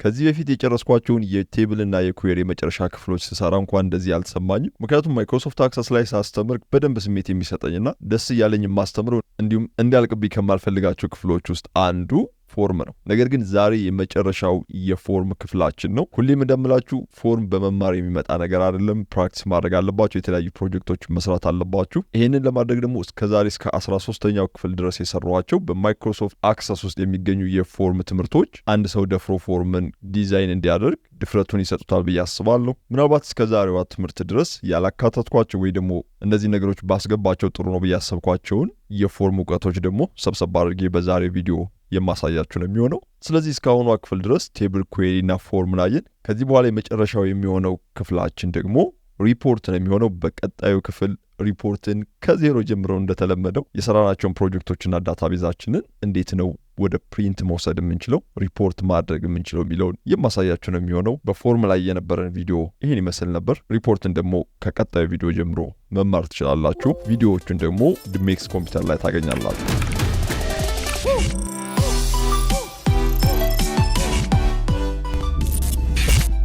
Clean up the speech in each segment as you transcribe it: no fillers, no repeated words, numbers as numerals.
ከዚህ በፊት የጨረስኳቸውን የቴብልና የኩዌሪ መጨረሻ ክፍሎች ስሰራ እንኳን እንደዚህ አልተሰማኝም። ምክንያቱም ማይክሮሶፍት አክሰስ ላይ ሳስተምር በደንብ ስሜት የሚሰጠኝና ደስ እያለኝ የማስተምረው እንዲሁም እንዲያልቅብኝ ከማልፈልጋቸው ክፍሎች ውስጥ አንዱ ፎርም ነው። ነገር ግን ዛሬ የመጨረሻው የፎርም ክፍላችን ነው። ሁሌም እንደምላችሁ ፎርም በመማር የሚመጣ ነገር አይደለም። ፕራክቲስ ማድረግ አለባችሁ። የተለያዩ ፕሮጀክቶች መስራት አለባችሁ። ይህንን ለማድረግ ደግሞ እስከዛሬ እስከ 13ኛው ክፍል ድረስ የሰሯቸው በማይክሮሶፍት አክሰስ ውስጥ የሚገኙ የፎርም ትምህርቶች አንድ ሰው ደፍሮ ፎርምን ዲዛይን እንዲያደርግ ድፍረቱን ይሰጡታል ብዬ አስባለሁ። ምናልባት እስከዛሬዋ ትምህርት ድረስ ያላካተትኳቸው ወይ ደግሞ እነዚህ ነገሮች ባስገባቸው ጥሩ ነው ብዬ ያሰብኳቸውን የፎርም እውቀቶች ደግሞ ሰብሰብ አድርጌ በዛሬ ቪዲዮ የማሳያችሁ ነው የሚሆነው። ስለዚህ እስካሁኗ ክፍል ድረስ ቴብል፣ ኩዌሪ እና ፎርም ላየን። ከዚህ በኋላ የመጨረሻው የሚሆነው ክፍላችን ደግሞ ሪፖርት ነው የሚሆነው። በቀጣዩ ክፍል ሪፖርትን ከዜሮ ጀምረው እንደተለመደው የሰራናቸውን ፕሮጀክቶችና ዳታቤዛችንን እንዴት ነው ወደ ፕሪንት መውሰድ የምንችለው ሪፖርት ማድረግ የምንችለው የሚለውን የማሳያችሁ ነው የሚሆነው። በፎርም ላይ የነበረን ቪዲዮ ይህን ይመስል ነበር። ሪፖርትን ደግሞ ከቀጣዩ ቪዲዮ ጀምሮ መማር ትችላላችሁ። ቪዲዮዎቹን ደግሞ ድሜክስ ኮምፒውተር ላይ ታገኛላችሁ።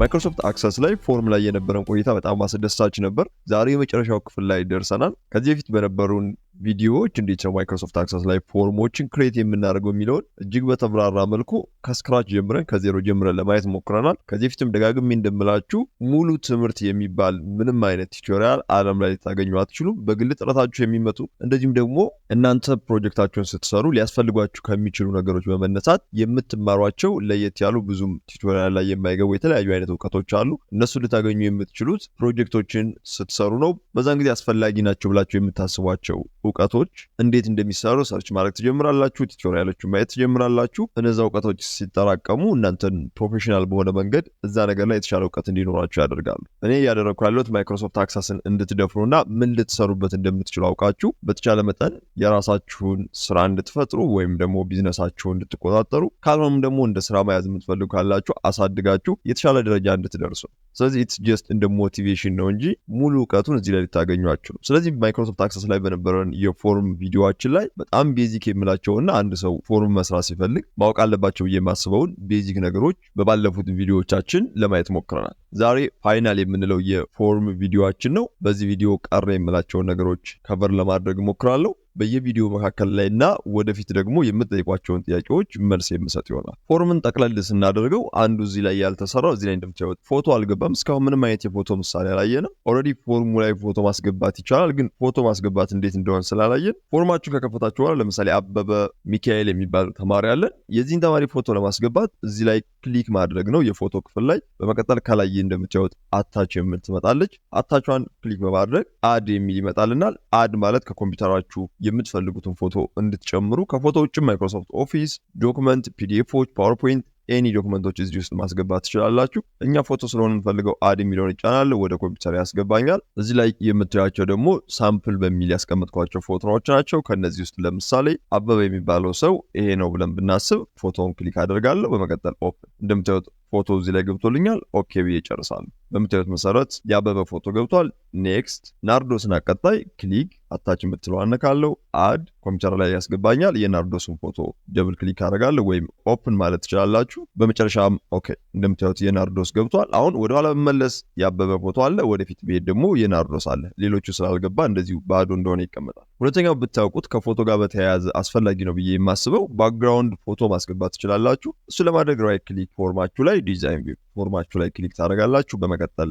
ማይክሮሶፍት አክሰስ ላይ ፎርም ላይ የነበረን ቆይታ በጣም አስደሳች ነበር። ዛሬ የመጨረሻው ክፍል ላይ ደርሰናል። ከዚህ በፊት በነበሩን ቪዲዮዎች እንዴት ነው ማይክሮሶፍት አክሰስ ላይ ፎርሞችን ክሬት የምናደርገው የሚለውን እጅግ በተብራራ መልኩ ከስክራች ጀምረን ከዜሮ ጀምረን ለማየት ሞክረናል። ከዚህ በፊትም ደጋግሜ እንደምላችሁ ሙሉ ትምህርት የሚባል ምንም አይነት ቲዩቶሪያል ዓለም ላይ ልታገኙ አትችሉም። በግል ጥረታችሁ የሚመጡ እንደዚሁም ደግሞ እናንተ ፕሮጀክታችሁን ስትሰሩ ሊያስፈልጓችሁ ከሚችሉ ነገሮች በመነሳት የምትማሯቸው ለየት ያሉ ብዙም ቲዩቶሪያል ላይ የማይገቡ የተለያዩ አይነት እውቀቶች አሉ። እነሱ ልታገኙ የምትችሉት ፕሮጀክቶችን ስትሰሩ ነው። በዛን ጊዜ አስፈላጊ ናቸው ብላችሁ የምታስቧቸው እውቀቶች እንዴት እንደሚሰሩ ሰርች ማድረግ ትጀምራላችሁ። ቲዩቶሪያሎችን ማየት ትጀምራላችሁ። እነዛ እውቀቶች ሲጠራቀሙ እናንተን ፕሮፌሽናል በሆነ መንገድ እዛ ነገር ላይ የተሻለ እውቀት እንዲኖራችሁ ያደርጋሉ። እኔ እያደረግኩ ያለሁት ማይክሮሶፍት አክሰስን እንድትደፍሩና ምን ልትሰሩበት እንደምትችሉ አውቃችሁ በተቻለ መጠን የራሳችሁን ስራ እንድትፈጥሩ ወይም ደግሞ ቢዝነሳችሁን እንድትቆጣጠሩ፣ ካልሆነም ደግሞ እንደ ስራ መያዝ የምትፈልጉ ካላችሁ አሳድጋችሁ የተሻለ ደረጃ እንድትደርሱ። ስለዚህ ኢትስ ጀስት እንደ ሞቲቬሽን ነው እንጂ ሙሉ እውቀቱን እዚህ ላይ ልታገኙ አትችሉም። ስለዚህ ማይክሮሶፍት አክሰስ ላይ በነበረን የፎርም ቪዲዮአችን ላይ በጣም ቤዚክ የምላቸውና አንድ ሰው ፎርም መስራት ሲፈልግ ማወቅ አለባቸው ብዬ የማስበውን ቤዚክ ነገሮች በባለፉት ቪዲዮዎቻችን ለማየት ሞክረናል። ዛሬ ፋይናል የምንለው የፎርም ቪዲዮአችን ነው። በዚህ ቪዲዮ ቀረ የምላቸውን ነገሮች ከቨር ለማድረግ ሞክራለሁ። በየቪዲዮ መካከል ላይና ወደፊት ደግሞ የምትጠይቋቸውን ጥያቄዎች መልስ የምሰጥ ይሆናል። ፎርምን ጠቅለል ስናደርገው አንዱ እዚህ ላይ ያልተሰራው እዚህ ላይ እንደምታዩት ፎቶ አልገባም። እስካሁን ምንም አይነት የፎቶ ምሳሌ አላየንም። ኦልሬዲ ፎርሙ ላይ ፎቶ ማስገባት ይቻላል፣ ግን ፎቶ ማስገባት እንዴት እንደሆነ ስላላየን ፎርማችሁ ከከፈታችሁ በኋላ ለምሳሌ አበበ ሚካኤል የሚባል ተማሪ አለን። የዚህን ተማሪ ፎቶ ለማስገባት እዚህ ላይ ክሊክ ማድረግ ነው የፎቶ ክፍል ላይ። በመቀጠል ከላይ እንደምታዩት አታች የምል ትመጣለች። አታቿን ክሊክ በማድረግ አድ የሚል ይመጣልናል። አድ ማለት ከኮምፒውተራችሁ የምትፈልጉትን ፎቶ እንድትጨምሩ ከፎቶ ውጭ ማይክሮሶፍት ኦፊስ፣ ዶክመንት፣ ፒዲኤፎች፣ ፓወርፖይንት ኤኒ ዶክመንቶች እዚህ ውስጥ ማስገባት ትችላላችሁ። እኛ ፎቶ ስለሆነ እንፈልገው አድ የሚለውን ይጫናል፣ ወደ ኮምፒውተር ያስገባኛል። እዚህ ላይ የምታዩቸው ደግሞ ሳምፕል በሚል ያስቀመጥኳቸው ፎቶዎች ናቸው። ከነዚህ ውስጥ ለምሳሌ አበበ የሚባለው ሰው ይሄ ነው ብለን ብናስብ ፎቶውን ክሊክ አደርጋለሁ። በመቀጠል ኦፕን። እንደምታዩት ፎቶ እዚህ ላይ ገብቶልኛል። ኦኬ ብዬ ጨርሳለሁ። በምታዩት መሰረት የአበበ ፎቶ ገብቷል። ኔክስት ናርዶስን አቀጣይ ክሊክ አታች የምትለው አነካለሁ። አድ ኮምፒውተር ላይ ያስገባኛል። የናርዶስን ፎቶ ደብል ክሊክ አደርጋለሁ ወይም ኦፕን ማለት ትችላላችሁ። በመጨረሻም ኦኬ እንደምታዩት የናርዶስ ገብቷል። አሁን ወደ ኋላ በመለስ የአበበ ፎቶ አለ፣ ወደፊት ብሄድ ደግሞ የናርዶስ አለ። ሌሎቹ ስላልገባ እንደዚሁ ባዶ እንደሆነ ይቀመጣል። ሁለተኛው ብታውቁት ከፎቶ ጋር በተያያዘ አስፈላጊ ነው ብዬ የማስበው ባክግራውንድ ፎቶ ማስገባት ትችላላችሁ። እሱ ለማድረግ ራይት ክሊክ ፎርማችሁ ላይ ዲዛይን ቪው ፎርማችሁ ላይ ክሊክ ታደርጋላችሁ። በመቀጠል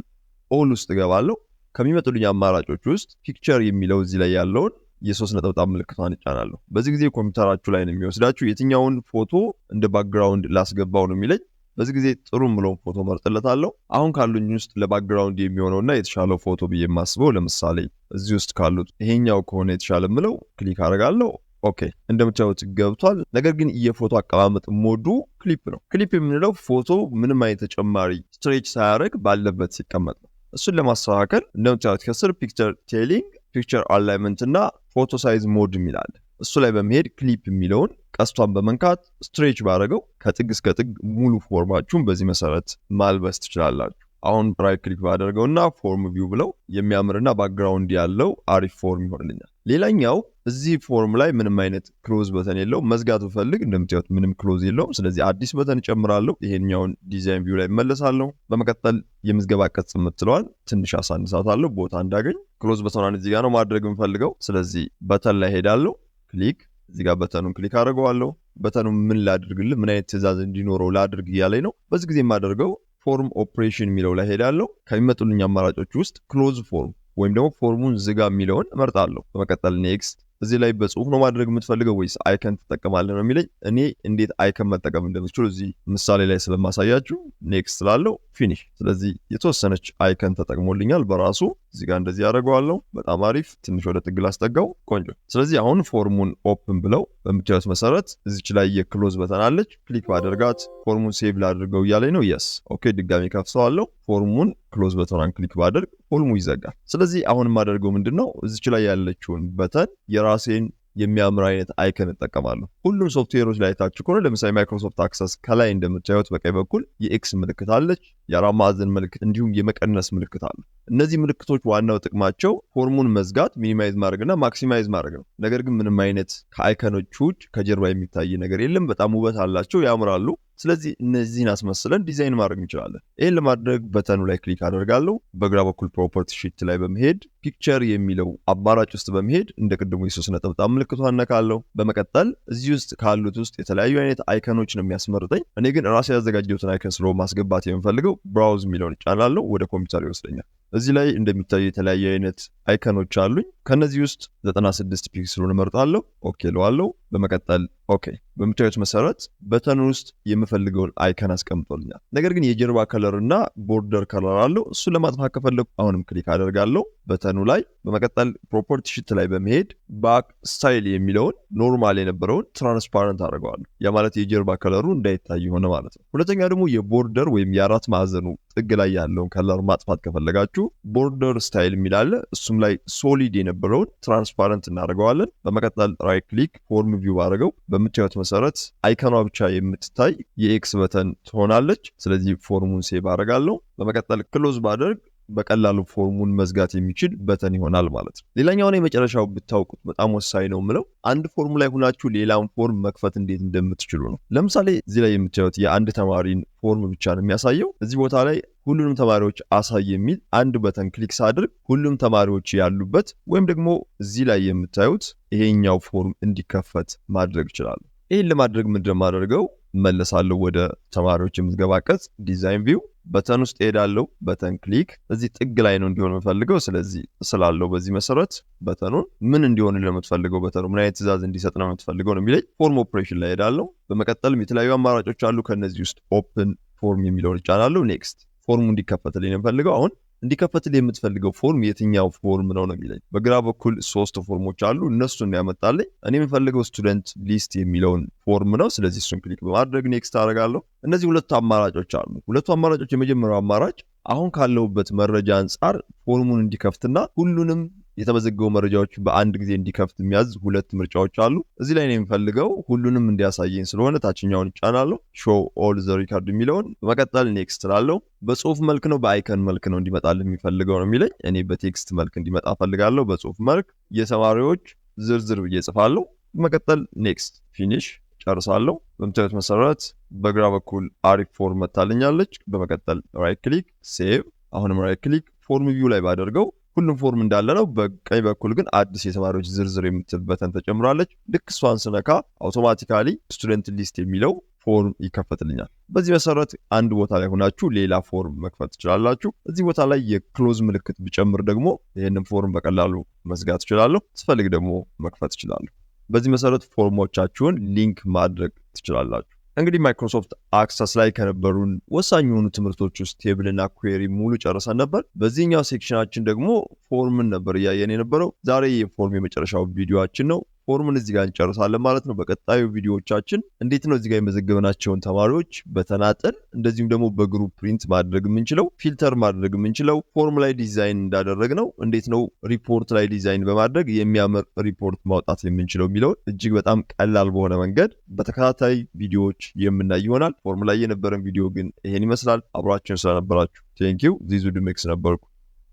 ኦል ውስጥ እገባለሁ። ከሚመጡልኝ አማራጮች ውስጥ ፒክቸር የሚለው እዚህ ላይ ያለውን የሶስት ነጠብጣብ ምልክቷን እጫናለሁ። በዚህ ጊዜ ኮምፒውተራችሁ ላይ ነው የሚወስዳችሁ። የትኛውን ፎቶ እንደ ባክግራውንድ ላስገባው ነው የሚለኝ። በዚህ ጊዜ ጥሩ ምለውን ፎቶ መርጥለታለሁ። አሁን ካሉኝ ውስጥ ለባክግራውንድ የሚሆነውና የተሻለው ፎቶ ብዬ የማስበው ለምሳሌ እዚህ ውስጥ ካሉት ይሄኛው ከሆነ የተሻለ ምለው ክሊክ አደርጋለሁ። ኦኬ እንደምታዩት ገብቷል። ነገር ግን የፎቶ አቀማመጥ ሞዱ ክሊፕ ነው። ክሊፕ የምንለው ፎቶ ምንም አይነት ተጨማሪ ስትሬች ሳያደርግ ባለበት ሲቀመጥ ነው። እሱን ለማስተካከል እንደምታዩት ከስር ፒክቸር ቴሊንግ፣ ፒክቸር አላይመንት እና ፎቶ ሳይዝ ሞድ የሚላለ እሱ ላይ በመሄድ ክሊፕ የሚለውን ቀስቷን በመንካት ስትሬች ባደረገው ከጥግ እስከ ጥግ ሙሉ ፎርማችሁን በዚህ መሰረት ማልበስ ትችላላችሁ። አሁን ራይት ክሊክ ባደረገውና ፎርም ቪው ብለው የሚያምርና ባክግራውንድ ያለው አሪፍ ፎርም ይሆንልኛል። ሌላኛው እዚህ ፎርም ላይ ምንም አይነት ክሎዝ በተን የለውም። መዝጋት ብፈልግ እንደምታዩት ምንም ክሎዝ የለውም። ስለዚህ አዲስ በተን እጨምራለሁ። ይሄኛውን ዲዛይን ቪው ላይ እመለሳለሁ። በመቀጠል የምዝገባ ቅጽ የምትለዋን ትንሽ አሳንሳታለሁ ቦታ እንዳገኝ። ክሎዝ በተኗን እዚህ ጋር ነው ማድረግ የምፈልገው። ስለዚህ በተን ላይ ሄዳለሁ። ክሊክ እዚህ ጋር በተኑን ክሊክ አድርገዋለሁ። በተኑ ምን ላድርግልህ፣ ምን አይነት ትዕዛዝ እንዲኖረው ላድርግ እያለኝ ነው። በዚህ ጊዜ የማደርገው ፎርም ኦፕሬሽን የሚለው ላይ ሄዳለሁ። ከሚመጡልኝ አማራጮች ውስጥ ክሎዝ ፎርም ወይም ደግሞ ፎርሙን ዝጋ የሚለውን እመርጣለሁ። በመቀጠል ኔክስት። እዚህ ላይ በጽሁፍ ነው ማድረግ የምትፈልገው ወይስ አይከን ትጠቀማለህ ነው የሚለኝ። እኔ እንዴት አይከን መጠቀም እንደምትችሉ እዚህ ምሳሌ ላይ ስለማሳያችሁ ኔክስት ስላለው ፊኒሽ። ስለዚህ የተወሰነች አይከን ተጠቅሞልኛል በራሱ። እዚህ ጋር እንደዚህ ያደርገዋለሁ። በጣም አሪፍ። ትንሽ ወደ ጥግ ላስጠጋው። ቆንጆ። ስለዚህ አሁን ፎርሙን ኦፕን ብለው በምታዩት መሰረት እዚች ላይ የክሎዝ በተን አለች። ክሊክ ባደርጋት ፎርሙን ሴቭ ላድርገው እያለኝ ነው። የስ ኦኬ። ድጋሚ ከፍተዋለሁ። ፎርሙን ክሎዝ በተኗን ክሊክ ባደርግ ፎርሙ ይዘጋል። ስለዚህ አሁን የማደርገው ምንድነው እዚች ላይ ያለችውን በተን የራሴን የሚያምር አይነት አይከን እጠቀማለሁ። ሁሉም ሶፍትዌሮች ላይ ታችሁ ከሆነ ለምሳሌ ማይክሮሶፍት አክሰስ ከላይ እንደምታዩት በቀኝ በኩል የኤክስ ምልክት አለች፣ የአራት ማዕዘን ምልክት እንዲሁም የመቀነስ ምልክት አለ። እነዚህ ምልክቶች ዋናው ጥቅማቸው ፎርሙን መዝጋት፣ ሚኒማይዝ ማድረግና ማክሲማይዝ ማድረግ ነው። ነገር ግን ምንም አይነት ከአይከኖቹ ውጭ ከጀርባ የሚታይ ነገር የለም። በጣም ውበት አላቸው፣ ያምራሉ። ስለዚህ እነዚህን አስመስለን ዲዛይን ማድረግ እንችላለን። ይህን ለማድረግ በተኑ ላይ ክሊክ አደርጋለሁ። በግራ በኩል ፕሮፐርቲ ሺት ላይ በመሄድ ፒክቸር የሚለው አማራጭ ውስጥ በመሄድ እንደ ቅድሙ የሶስት ነጠብጣብ ምልክቷን ነካለሁ። በመቀጠል እዚህ ውስጥ ካሉት ውስጥ የተለያዩ አይነት አይከኖች ነው የሚያስመርጠኝ። እኔ ግን ራሴ ያዘጋጀሁትን አይከን ስለሆነ ማስገባት የምፈልገው ብራውዝ የሚለውን እጫናለሁ። ወደ ኮምፒውተር ይወስደኛል። እዚህ ላይ እንደሚታዩ የተለያዩ አይነት አይከኖች አሉኝ። ከነዚህ ውስጥ 96 ፒክስሉን እመርጣለሁ። ኦኬ ለዋለሁ። በመቀጠል ኦኬ። በምታዩት መሰረት በተኑ ውስጥ የምፈልገውን አይከን አስቀምጦልኛል። ነገር ግን የጀርባ ከለር እና ቦርደር ከለር አለው። እሱን ለማጥፋት ከፈለኩ አሁንም ክሊክ አደርጋለሁ በተኑ ላይ። በመቀጠል ፕሮፐርቲ ሺት ላይ በመሄድ ባክ ስታይል የሚለውን ኖርማል የነበረውን ትራንስፓረንት አደርገዋለሁ። ያ ማለት የጀርባ ከለሩ እንዳይታይ ሆነ ማለት ነው። ሁለተኛ ደግሞ የቦርደር ወይም የአራት ማዕዘኑ ጥግ ላይ ያለውን ከለር ማጥፋት ከፈለጋችሁ ቦርደር ስታይል የሚላለ እሱም ላይ ሶሊድ የነበረውን ትራንስፓረንት እናደርገዋለን። በመቀጠል ራይት ክሊክ ፎርም ቪው አድርገው በምታዩት መሰረት አይከኗ ብቻ የምትታይ የኤክስ በተን ትሆናለች። ስለዚህ ፎርሙን ሴቭ አደርጋለሁ። በመቀጠል ክሎዝ ባደርግ በቀላሉ ፎርሙን መዝጋት የሚችል በተን ይሆናል ማለት ነው። ሌላኛው የመጨረሻው ብታውቁት በጣም ወሳኝ ነው ምለው አንድ ፎርም ላይ ሁናችሁ ሌላውን ፎርም መክፈት እንዴት እንደምትችሉ ነው። ለምሳሌ እዚህ ላይ የምታዩት የአንድ ተማሪን ፎርም ብቻ ነው የሚያሳየው። እዚህ ቦታ ላይ ሁሉንም ተማሪዎች አሳይ የሚል አንድ በተን ክሊክ ሳድርግ ሁሉም ተማሪዎች ያሉበት ወይም ደግሞ እዚህ ላይ የምታዩት ይሄኛው ፎርም እንዲከፈት ማድረግ ይችላል። ይህን ለማድረግ ምንድን ማደርገው መለሳለሁ ወደ ተማሪዎች የምዝገባ ቅጽ ዲዛይን ቪው በተን ውስጥ ሄዳለሁ። በተን ክሊክ እዚህ ጥግ ላይ ነው እንዲሆን የምፈልገው። ስለዚህ ስላለው በዚህ መሰረት በተኑን ምን እንዲሆን ለምትፈልገው በተኑ ምን አይነት ትዕዛዝ እንዲሰጥ ነው የምትፈልገው ነው የሚለኝ። ፎርም ኦፕሬሽን ላይ ሄዳለሁ። በመቀጠልም የተለያዩ አማራጮች አሉ። ከነዚህ ውስጥ ኦፕን ፎርም የሚለውን እጫናለሁ። ኔክስት ፎርሙ እንዲከፈትልኝ ነው የምፈልገው። አሁን እንዲከፈትልኝ የምትፈልገው ፎርም የትኛው ፎርም ነው የሚለኝ። በግራ በኩል 3 ፎርሞች አሉ። እነሱን ያመጣልኝ። እኔ የምፈልገው ስቱደንት ሊስት የሚለውን ፎርም ነው። ስለዚህ እሱን ክሊክ በማድረግ ኔክስት አደርጋለሁ። እነዚህ ሁለቱ አማራጮች አሉ። ሁለቱ አማራጮች የመጀመሪያው አማራጭ አሁን ካለውበት መረጃ አንጻር ፎርሙን እንዲከፍትና ሁሉንም የተመዘገቡ መረጃዎች በአንድ ጊዜ እንዲከፍት የሚያዝ 2 ምርጫዎች አሉ። እዚህ ላይ ነው የምፈልገው ሁሉንም እንዲያሳየኝ ስለሆነ ታችኛውን እጫናለሁ። ሾው ኦል ዘ ሪካርድ የሚለውን በመቀጠል ኔክስት ላለው በጽሁፍ መልክ ነው በአይከን መልክ ነው እንዲመጣልኝ የሚፈልገው ነው የሚለኝ። እኔ በቴክስት መልክ እንዲመጣ ፈልጋለሁ። በጽሁፍ መልክ የተማሪዎች ዝርዝር ብዬ ጽፋለሁ። በመቀጠል ኔክስት ፊኒሽ ጨርሳለሁ። በምታዩት መሰረት በግራ በኩል አሪፍ ፎርም መታልኛለች። በመቀጠል ራይት ክሊክ ሴቭ። አሁንም ራይት ክሊክ ፎርም ቪው ላይ ባደርገው ሁሉም ፎርም እንዳለ ነው። በቀኝ በኩል ግን አዲስ የተማሪዎች ዝርዝር የምትል በተን ተጨምራለች። ልክ እሷን ስነካ አውቶማቲካሊ ስቱደንት ሊስት የሚለው ፎርም ይከፈትልኛል። በዚህ መሰረት አንድ ቦታ ላይ ሆናችሁ ሌላ ፎርም መክፈት ትችላላችሁ። እዚህ ቦታ ላይ የክሎዝ ምልክት ብጨምር ደግሞ ይህንን ፎርም በቀላሉ መዝጋት ትችላለሁ። ስፈልግ ደግሞ መክፈት ትችላለሁ። በዚህ መሰረት ፎርሞቻችሁን ሊንክ ማድረግ ትችላላችሁ። እንግዲህ ማይክሮሶፍት አክሰስ ላይ ከነበሩን ወሳኝ የሆኑ ትምህርቶች ውስጥ ቴብልና ኩዌሪ ሙሉ ጨርሰን ነበር። በዚህኛው ሴክሽናችን ደግሞ ፎርምን ነበር እያየን የነበረው። ዛሬ የፎርም የመጨረሻው ቪዲዮአችን ነው። ፎርምን እዚህ ጋር እንጨርሳለን ማለት ነው። በቀጣዩ ቪዲዮዎቻችን እንዴት ነው እዚህ ጋር የመዘገብናቸውን ተማሪዎች በተናጠል እንደዚሁም ደግሞ በግሩፕ ፕሪንት ማድረግ የምንችለው፣ ፊልተር ማድረግ የምንችለው፣ ፎርም ላይ ዲዛይን እንዳደረግ ነው እንዴት ነው ሪፖርት ላይ ዲዛይን በማድረግ የሚያምር ሪፖርት ማውጣት የምንችለው የሚለውን እጅግ በጣም ቀላል በሆነ መንገድ በተከታታይ ቪዲዮዎች የምናይ ይሆናል። ፎርም ላይ የነበረን ቪዲዮ ግን ይሄን ይመስላል። አብራችሁን ስለነበራችሁ ቴንኪው። ዚዙ ድሜክስ ነበርኩ።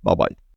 ባባይ